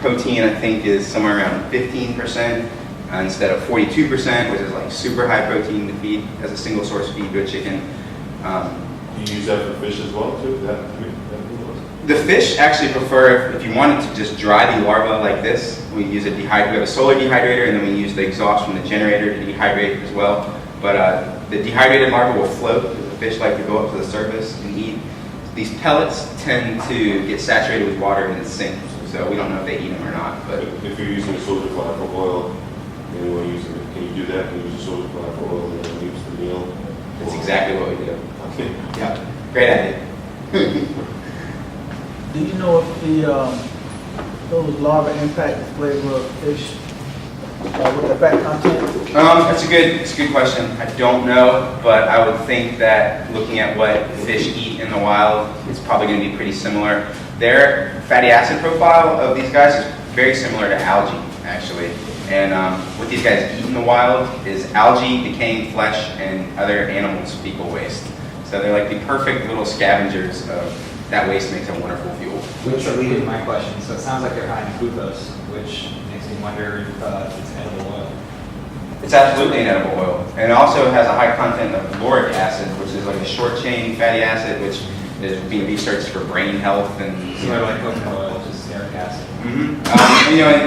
B: Protein, I think, is somewhere around 15% instead of 42%, which is like super high protein to feed as a single source feed to a chicken.
H: You use that for fish as well, too?
B: The fish actually prefer, if you wanted to just dry the larva like this, we use a we have a solar dehydrator, and then we use the exhaust from the generator to dehydrate as well. But the dehydrated larva will float. The fish like to go up to the surface and eat. These pellets tend to get saturated with water and sink, so we don't know if they eat them or not. But
H: if you're using soldier fly for oil, and you want to use it, can you do that? Can you use a soldier fly for oil and then use the meal?
B: that's exactly what we do.
H: Okay.
B: Yeah, great idea.
I: Do you know if those larvae impact the flavor of fish with the fat content?
B: It's a good question. I don't know, but I would think that looking at what fish eat in the wild, it's probably going to be pretty similar. Their fatty acid profile of these guys is very similar to algae, actually. And what these guys eat in the wild is algae, decaying flesh, and other animals' fecal waste. So they're like the perfect little scavengers of that waste. Makes a wonderful fuel.
D: Which will lead to my question. So it sounds like they're high in glucose, which makes me wonder if it's edible oil.
B: It's absolutely an edible oil. And it also has a high content of lauric acid, which is like a short chain fatty acid, which is being researched for brain health and
D: Similar to like coconut oil, just stearic acid.
B: Mm-hmm.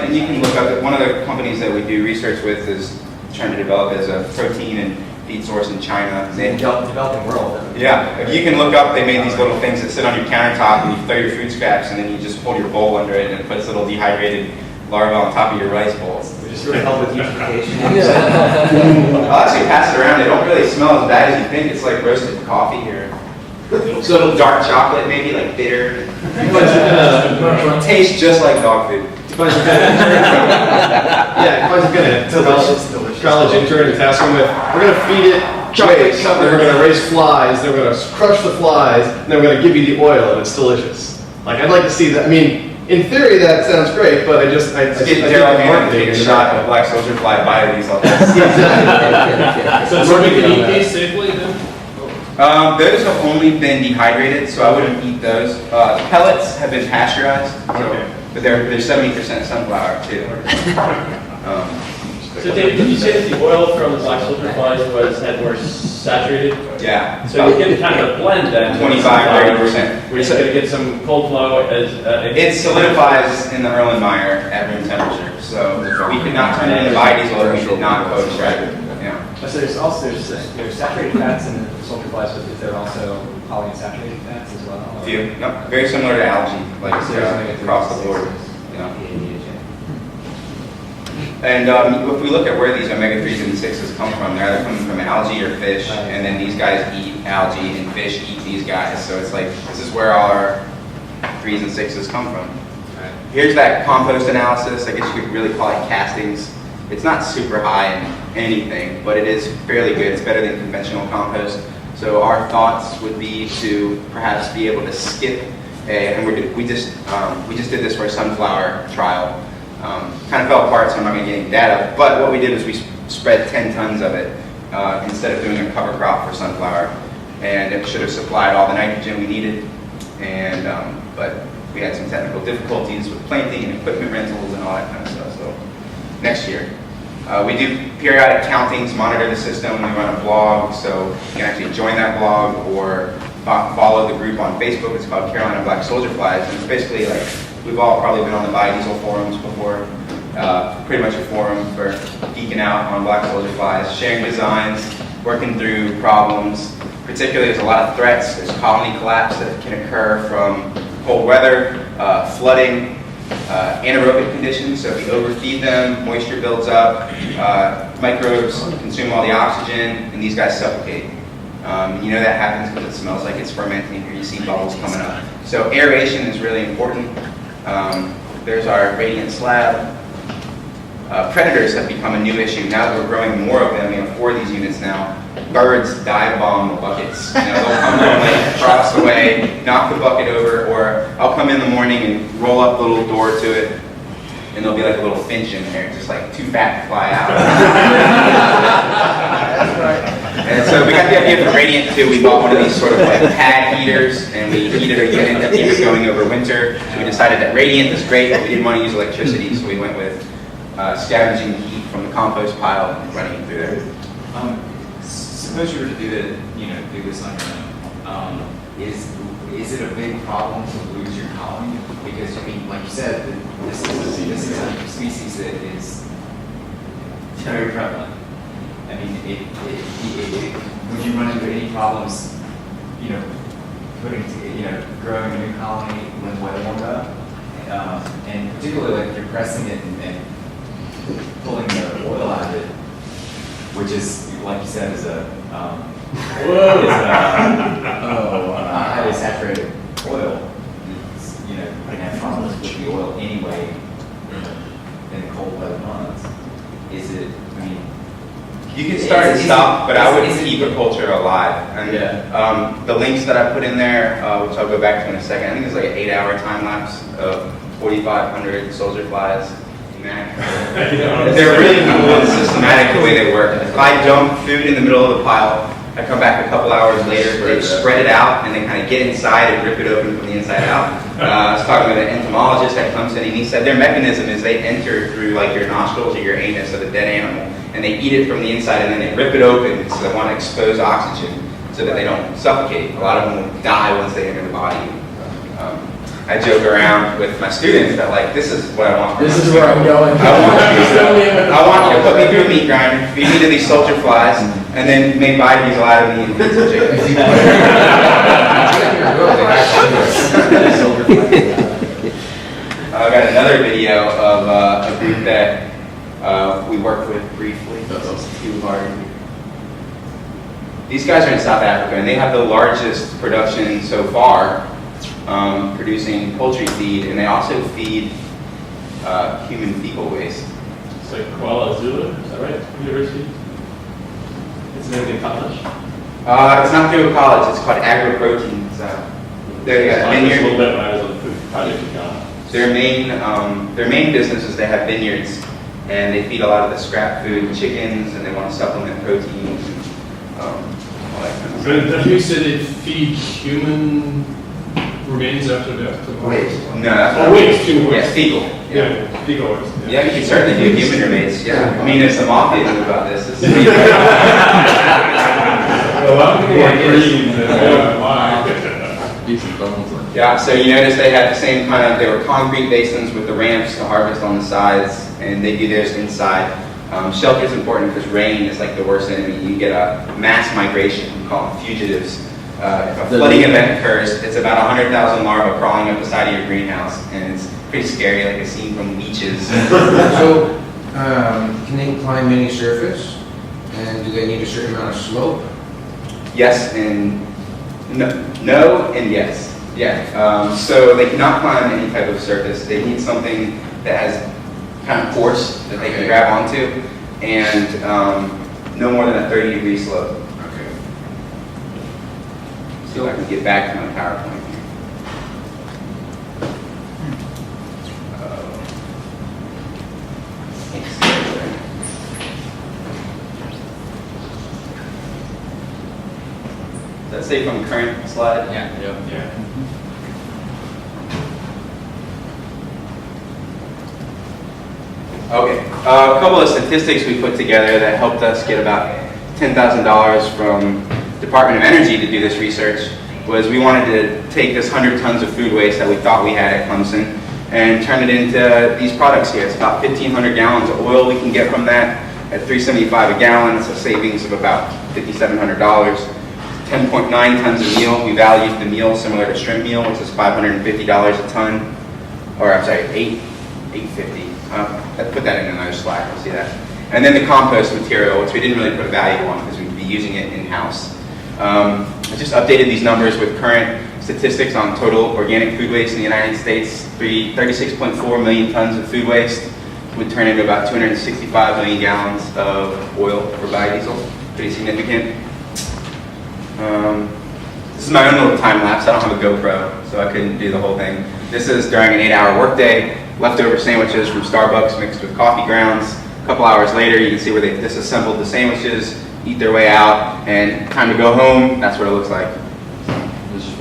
B: And you can look up at one of the companies that we do research with is trying to develop as a protein and feed source in China.
D: Developing world.
B: Yeah, if you can look up, they made these little things that sit on your countertop and you throw your food scraps and then you just hold your bowl under it and it puts little dehydrated larvae on top of your rice bowls.
D: Which is really help with eutrophication.
B: I'll actually pass it around. They don't really smell as bad as you think. It's like roasted coffee or a little dark chocolate, maybe like bitter. It tastes just like dog food.
F: If I was going to college intern and task them with, we're going to feed it waste, then we're going to raise flies, then we're going to crush the flies, and then we're going to give you the oil, and it's delicious. Like, I'd like to see that. I mean, in theory, that sounds great, but I think
B: Daryl Mann take a shot of black soldier fly biodiesel.
G: So we can eat these safely then?
B: Those have only been dehydrated, so I wouldn't eat those. Pellets have been pasteurized, but they're 70% sunflower too.
A: So David, did you say that the oil from the black soldier flies had more saturated?
B: Yeah.
A: So you're getting kind of a blend then.
B: 25-30%.
A: We're just going to get some cold flow as
B: It solidifies in the Erlenmeyer at room temperature, so we could not turn it into biodiesel if we did not co-extract it. Yeah.
D: So there's saturated fats in the soldier flies, but is there also polyunsaturated fats as well?
B: A few. No, very similar to algae, like across the board. Yeah. And if we look at where these omega-3s and 6s come from, they're either coming from algae or fish, and then these guys eat algae, and fish eat these guys. So it's like, this is where all our 3s and 6s come from. Here's that compost analysis. I guess you could really call it castings. It's not super high in anything, but it is fairly good. It's better than conventional compost. So our thoughts would be to perhaps be able to skip and we just did this for a sunflower trial. Kind of fell apart, so I'm not going to get any data. But what we did is we spread 10 tons of it instead of doing a cover crop for sunflower, and it should have supplied all the nitrogen we needed. And but we had some technical difficulties with planting and equipment rentals and all that kind of stuff. So next year. We do periodic countings, monitor the system, we run a blog, so you can actually join that blog or follow the group on Facebook. It's called Carolina Black Soldier Flies, and it's basically like, we've all probably been on the Biodiesel forums before, pretty much a forum for geeking out on black soldier flies, sharing designs, working through problems. Particularly, there's a lot of threats. There's colony collapse that can occur from cold weather, flooding, anaerobic conditions, so if you overfeed them, moisture builds up, microbes consume all the oxygen, and these guys suffocate. You know that happens because it smells like it's fermenting, or you see bubbles coming up. So aeration is really important. There's our radiant slab. Predators have become a new issue. Now that we're growing more of them, we have 4 of these units now. Birds dive bomb the buckets. You know, they'll come from like across the way, knock the bucket over, or I'll come in the morning and roll up the little door to it, and there'll be like a little finch in there, just like too fat to fly out.
I: That's right.
B: And so we got the idea for Radiant too. We bought one of these sort of like pad heaters, and we heated our unit that keep it going over winter. So we decided that Radiant is great, but we didn't want to use electricity, so we went with scavenging heat from the compost pile and running it through there.
J: Suppose you were to do this on your own. Is it a big problem to lose your colony? Because I mean, like you said, this is a species that is very prevalent. I mean, would you run into any problems, growing a new colony when the weather warmed up, and particularly like if you're pressing it and pulling the oil out of it, which is, like you said, is a highly saturated oil. You can have problems with the oil anyway in the cold weather months. Is it? I mean,
B: you can start and stop, but I would keep a culture alive. And the links that I put in there, which I'll go back to in a second, I think it's like an 8-hour time lapse of 4,500 soldier flies. They're really cool and systematic the way they work. If I dump food in the middle of the pile, I come back a couple hours later, they spread it out and they kind of get inside and rip it open from the inside out. I was talking with an entomologist at Clemson, and he said their mechanism is they enter through like your nostrils or your anus of a dead animal, and they eat it from the inside and then they rip it open because they want to expose oxygen so that they don't suffocate. A lot of them will die once they enter the body. I joke around with my students that like, this is what I want.
A: This is where I'm going.
B: I want you to put me through a meat grinder, feed me to these soldier flies, and then make biodiesel out of me and feed some chickens. I've got another video of a group that we worked with briefly. These guys are in South Africa, and they have the largest production so far, producing poultry feed, and they also feed human fecal waste.
G: It's like Kuala Zulu, is that right? University? It's named in college?
B: It's not through a college, it's called AgroProtein. So they got
G: I
B: vineyard.
G: a little bit when I was on the food project in Ghana.
B: Their main business is they have vineyards, and they feed a lot of the scrap food, chickens, and they want to supplement protein. All that kind of stuff.
G: But you said they feed human remains after death?
J: Waste.
B: No, that's
G: Oh, waste, human
B: Yeah,
G: waste.
B: fecal.
G: Yeah, fecal waste.
B: Yeah, you can certainly do human remains. Yeah, I mean, if the mafia knew about this, it's
G: Well, I'm more green than why.
F: Decent bones.
B: Yeah, so you notice they had the same kind of, they were concrete basins with the ramps to harvest on the sides, and they do theirs inside. Shelter is important because rain is like the worst enemy. You get a mass migration, we call them fugitives. If a flooding event occurs, it's about 100,000 larvae crawling up the side of your greenhouse, and it's pretty scary, like a scene from Leeches.
C: So, Can they climb any surface? And do they need a certain amount of slope?
B: Yes and no and yes. Yeah. So they cannot climb any type of surface. They need something that has kind of force that they can grab onto, and no more than a 30-degree slope.
C: Okay.
B: See if I can get back to my PowerPoint here. Does that say from current slide?
J: Yeah.
H: Yeah.
B: Okay, a couple of statistics we put together that helped us get about $10,000 from Department of Energy to do this research was we wanted to take this 100 tons of food waste that we thought we had at Clemson and turn it into these products here. It's about 1,500 gallons of oil we can get from that at $3.75 a gallon. It's a savings of about $5,700. 10.9 tons of meal. We valued the meal similar to shrimp meal, which is $550 a ton, or I'm sorry, $850. I put that in another slide, you'll see that. And then the compost material, which we didn't really put a value on because we'd be using it in-house. I just updated these numbers with current statistics on total organic food waste in the United States. 36.4 million tons of food waste would turn into about 265 million gallons of oil for biodiesel. Pretty significant. This is my own little time lapse. I don't have a GoPro, so I couldn't do the whole thing. This is during an 8-hour workday. Leftover sandwiches from Starbucks mixed with coffee grounds. A couple hours later, you can see where they've disassembled the sandwiches, eat their way out, and time to go home. That's what it looks like.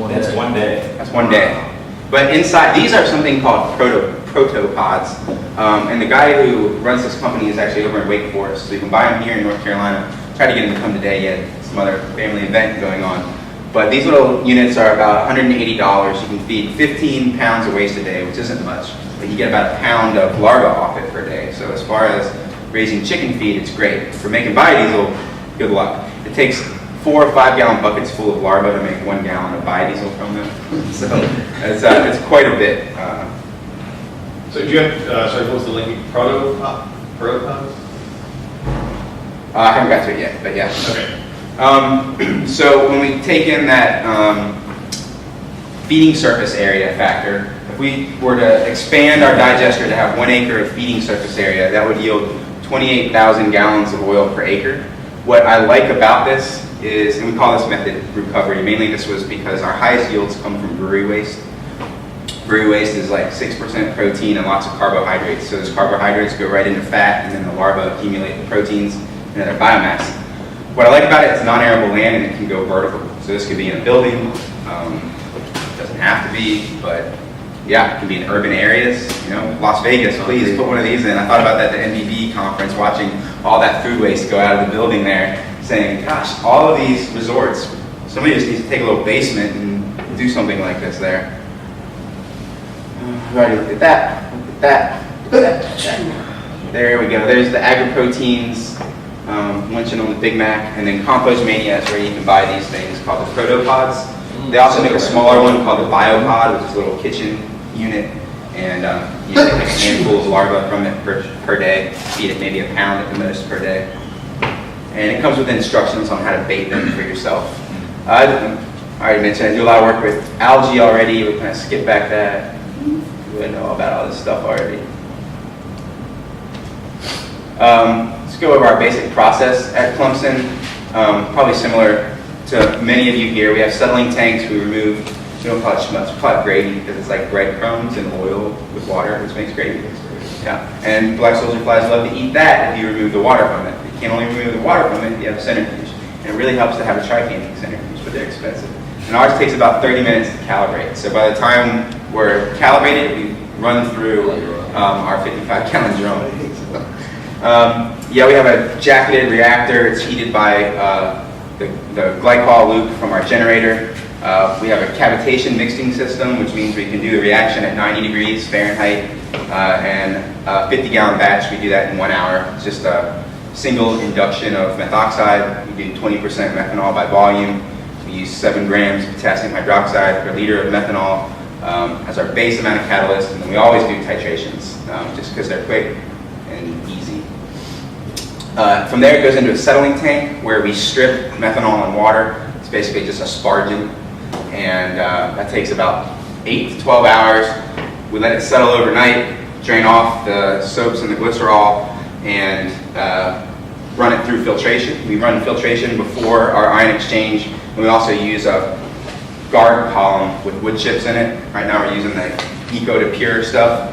J: That's one day.
B: That's one day. But inside, these are something called protopods. And the guy who runs this company is actually over in Wake Forest, so you can buy them here in North Carolina. Tried to get him to come today yet. Some other family event going on. But these little units are about $180. You can feed 15 pounds of waste a day, which isn't much. But you get about a pound of larva off it per day. So as far as raising chicken feed, it's great. For making biodiesel, good luck. It takes 4 or 5 gallon buckets full of larvae to make 1 gallon of biodiesel from them. So it's quite a bit.
F: So do you have, sorry, what was the link? Protopods?
B: I haven't got to it yet, but yeah.
F: Okay.
B: So when we take in that feeding surface area factor, if we were to expand our digester to have 1 acre of feeding surface area, that would yield 28,000 gallons of oil per acre. What I like about this is, and we call this method recovery, mainly this was because our highest yields come from brewery waste. Brewery waste is like 6% protein and lots of carbohydrates. So those carbohydrates go right into fat, and then the larvae accumulate the proteins and other biomass. What I like about it, it's non-arable land and it can go vertical. So this could be in a building, doesn't have to be, but yeah, it can be in urban areas. You know, Las Vegas, please put one of these in. I thought about that at the NBB conference, watching all that food waste go out of the building there, saying, gosh, all of these resorts, somebody just needs to take a little basement and do something like this there. Alrighty, look at that, look at that. There we go, there's the agri-proteins, mentioned on the Big Mac, and then Compost Mania is where you can buy these things called the protopods. They also make a smaller one called the Biopod, which is a little kitchen unit, and you get a handful of larvae from it per day, feed it maybe a pound at the most per day. And it comes with instructions on how to bait them for yourself. I already mentioned I do a lot of work with algae already. We kind of skip back that. I know about all this stuff already. Let's go over our basic process at Clemson. Probably similar to many of you here. We have settling tanks. We don't call it schmutz, we call it gravy because it's like breadcrumbs and oil with water, which makes gravy. Yeah. And black soldier flies love to eat that if you remove the water from it. You can't only remove the water from it if you have a centrifuge. And it really helps to have a tricanting centrifuge, but they're expensive. And ours takes about 30 minutes to calibrate. So by the time we're calibrated, we run through our 55-gallon drum. Yeah, we have a jacketed reactor. It's heated by the glycol loop from our generator. We have a cavitation mixing system, which means we can do the reaction at 90 degrees Fahrenheit and a 50-gallon batch. We do that in 1 hour. It's just a single induction of methoxide. We do 20% methanol by volume. We use 7 grams of potassium hydroxide per liter of methanol as our base amount of catalyst, and then we always do titrations just because they're quick and easy. From there, it goes into a settling tank where we strip methanol and water. It's basically just asparagine, and that takes about 8 to 12 hours. We let it settle overnight, drain off the soaps and the glycerol, and run it through filtration. We run filtration before our ion exchange, and we also use a guard column with wood chips in it. Right now we're using the Eco to Pure stuff.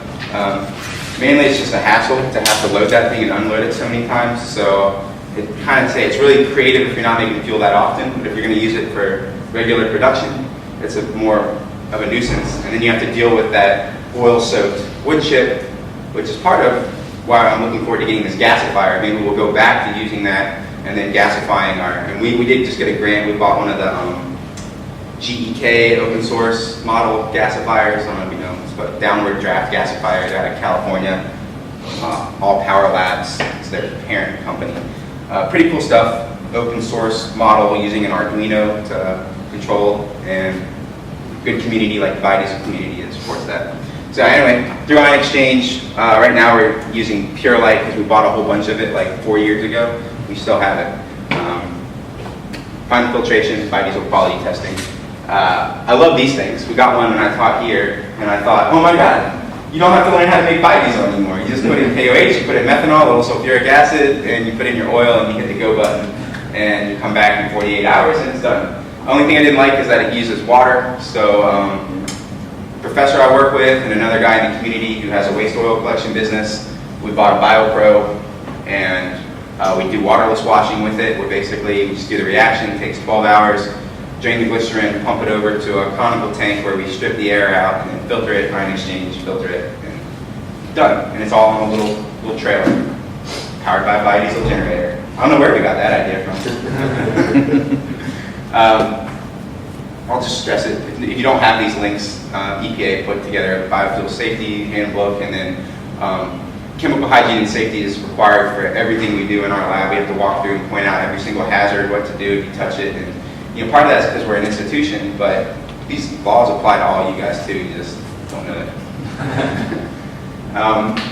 B: Mainly it's just a hassle to have to load that thing and unload it so many times, so it kind of say it's really creative if you're not making fuel that often, but if you're going to use it for regular production, it's a more of a nuisance. And then you have to deal with that oil-soaked wood chip, which is part of why I'm looking forward to getting this gasifier. Maybe we'll go back to using that and then gasifying our, and we did just get a grant. We bought one of the GEK open source model gasifiers. I don't know if you know, it's a downward draft gasifiers out of California. All Power Labs, it's their parent company. Pretty cool stuff. Open source model using an Arduino to control, and good community like the Biodiesel community that supports that. So anyway, through ion exchange, right now we're using Pure Light because we bought a whole bunch of it like 4 years ago. We still have it. Final filtration, biodiesel quality testing. I love these things. We got one when I taught here, and I thought, oh my God, you don't have to learn how to make biodiesel anymore. You just put in KOH, you put in methanol, a little sulfuric acid, and you put in your oil, and you hit the go button, and you come back in 48 hours, and it's done. The only thing I didn't like is that it uses water. So, professor I work with and another guy in the community who has a waste oil collection business, we bought a BioPro, and we do waterless washing with it, where basically we just do the reaction. It takes 12 hours. Drain the glycerin, pump it over to a conical tank where we strip the air out and then filter it, ion exchange, filter it, and done. And it's all on a little trailer, powered by a biodiesel generator. I don't know where we got that idea from. I'll just stress it. If you don't have these links, EPA put together a biofuel safety handbook, and then chemical hygiene and safety is required for everything we do in our lab. We have to walk through and point out every single hazard, what to do if you touch it. And part of that is because we're an institution, but these laws apply to all you guys too. You just don't know it.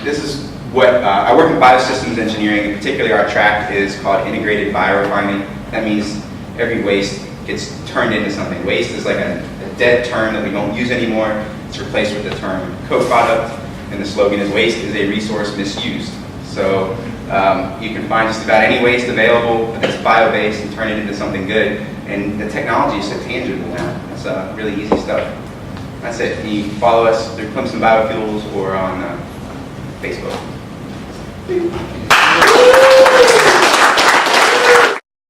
B: This is what I work in biosystems engineering. In particular, our track is called integrated biorefining. That means every waste gets turned into something. Waste is like a dead term that we don't use anymore. It's replaced with the term co-product, and the slogan is "Waste is a resource misused." So you can find just about any waste available that's bio-based and turn it into something good. And the technology is so tangible now. It's really easy stuff. That's it. You can follow us through Clemson Biofuels or on Facebook.